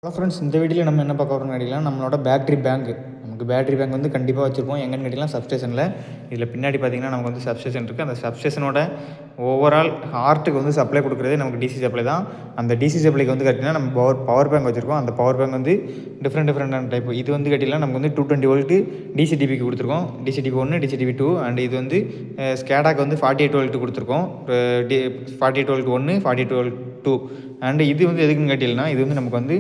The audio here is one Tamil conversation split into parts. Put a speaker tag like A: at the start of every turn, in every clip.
A: ஹலோ ஃப்ரெண்ட்ஸ், இந்த வீடியோவில் நம்ம என்ன பார்க்க போகிறோம்னு கேட்டிங்கன்னா, நம்மளோட பேட்டரி பேங்க். நமக்கு பேட்டரி பேங்க் வந்து கண்டிப்பாக வச்சுருப்போம். எங்கன்னு கேட்டிங்கன்னா சப்ஸ்டேஷனில். இதில் பின்னாடி பார்த்திங்கன்னா நமக்கு வந்து சப்ஸ்டேஷன் இருக்குது. அந்த சப்ஸ்டேஷனோட ஓவரால் ஹார்ட்டுக்கு வந்து சப்ளை கொடுக்குறதே நமக்கு டிசி சப்ளை தான். அந்த டிசி சப்ளைக்கு வந்து கேட்டிங்கன்னா நம்ம பவர் பேங்க் வச்சுருக்கோம். அந்த பவர் பேங்க் வந்து டிஃப்ரெண்டான டைப். இது வந்து கேட்டிங்கன்னா நமக்கு வந்து 220 வோல்ட்டு டிசிடிபிக்கு கொடுத்துருக்கோம். டிசிடிபி 1, டிசிடிபி 2 அண்ட் இது வந்து ஸ்கேடாக்கு வந்து 48 வோல்ட்டு கொடுத்துருக்கோம். 48 வோல்ட் 1, 48 வோல்ட் 2 அண்ட் இது வந்து எதுக்குன்னு கேட்டிங்கன்னா, இது வந்து நமக்கு வந்து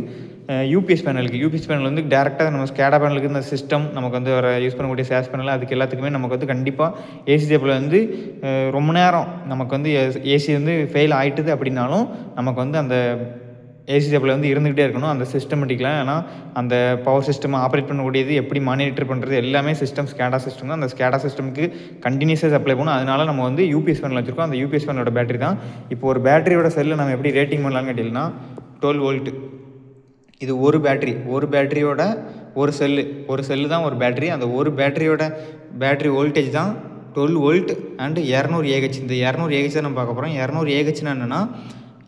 A: யூபிஎஸ் பேனல் வந்து டேரெக்டாக நம்ம ஸ்கேடா பேனலுக்கு இந்த சிஸ்டம் நமக்கு வந்து வர யூஸ் பண்ணக்கூடிய சேஸ் பேனல் அதுக்கு எல்லாத்துக்குமே நமக்கு வந்து கண்டிப்பாக ஏசி சப்ளை வந்து ரொம்ப நேரம் நமக்கு வந்து ஏசி வந்து ஃபெயில் ஆகிட்டுது அப்படின்னாலும் நமக்கு வந்து அந்த ஏசி சப்ளை வந்து இருந்துகிட்டே இருக்கணும் அந்த சிஸ்டமேட்டிக்கில். ஏன்னா அந்த பவர் சிஸ்டம் ஆப்ரேட் பண்ணக்கூடியது எப்படி மானிட்டர் பண்ணுறது எல்லாமே ஸ்கேடா சிஸ்டம் தான். அந்த ஸ்கேடா சிஸ்டமுக்கு கண்டினியூஸாக சப்ளை பண்ணணும். அதனால நம்ம வந்து யூபிஎஸ் பேனல் வச்சுருக்கோம். அந்த யூபிஎஸ் பேனலோட பேட்டரி தான். இப்போ ஒரு பேட்டரியோட செல்லை நம்ம எப்படி ரேட்டிங் பண்ணலாம்னு கேட்டிங்கன்னா 12 வோல்ட்டு. இது ஒரு பேட்டரியோட ஒரு செல்லு தான் ஒரு பேட்டரி. அந்த ஒரு பேட்டரியோட பேட்டரி வோல்டேஜ் தான் 12 வோல்ட் அண்ட் 200 ஏஹெச். இந்த 200 ஏஹெச் தான் நம்ம பார்க்க போகிறோம். 200 ஏஹெச்னா என்னென்னா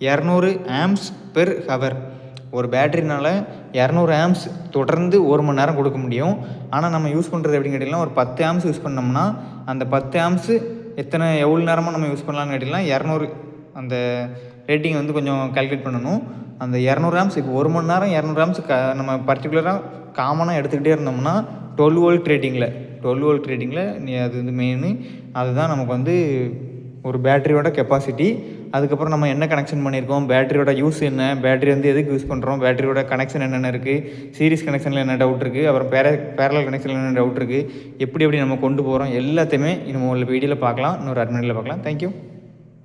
A: 200 ஆம்ப்ஸ் பெர் ஹவர். ஒரு பேட்டரினால 200 ஆம்ப்ஸ் தொடர்ந்து 1 மணி நேரம் கொடுக்க முடியும். ஆனால் நம்ம யூஸ் பண்ணுறது எப்படின்னு கேட்டிங்கன்னா, ஒரு 10 ஆம்ப்ஸ் யூஸ் பண்ணோம்னா அந்த 10 ஆம்ப்ஸ் எவ்வளோ நேரமாக நம்ம யூஸ் பண்ணலாம்னு கேட்டிங்கன்னா 200 அந்த ரேட்டிங் வந்து கொஞ்சம் கால்குலேட் பண்ணணும். அந்த 200 ஆம்ப்ஸ் இப்போ 1 மணி நேரம் 200 ஆம்ப்ஸ் நம்ம பர்டிகுலராக காமனாக எடுத்துக்கிட்டே இருந்தோம்னா 12 வோல்ட் ரேட்டிங்கில் அது வந்து மெயின். அதுதான் நமக்கு வந்து ஒரு பேட்டரியோட கெப்பாசிட்டி. அதுக்கப்புறம் நம்ம என்ன கனெக்ஷன் பண்ணியிருக்கோம், பேட்டரியோட யூஸ் என்ன, பேட்டரி வந்து எதுக்கு யூஸ் பண்ணுறோம், பேட்டரியோட கனெக்ஷன் என்னென்ன இருக்குது, சீரிஸ் கனெக்ஷனில் என்ன டவுட் இருக்குது, அப்புறம் பேரலல் கனெக்ஷனில் என்ன டவுட் இருக்குது, எப்படி நம்ம கொண்டு போகிறோம் எல்லாத்தையுமே நம்ம உள்ள வீடியோவில் பார்க்கலாம். இன்னொரு அட்மினில் பார்க்கலாம். தேங்க்யூ.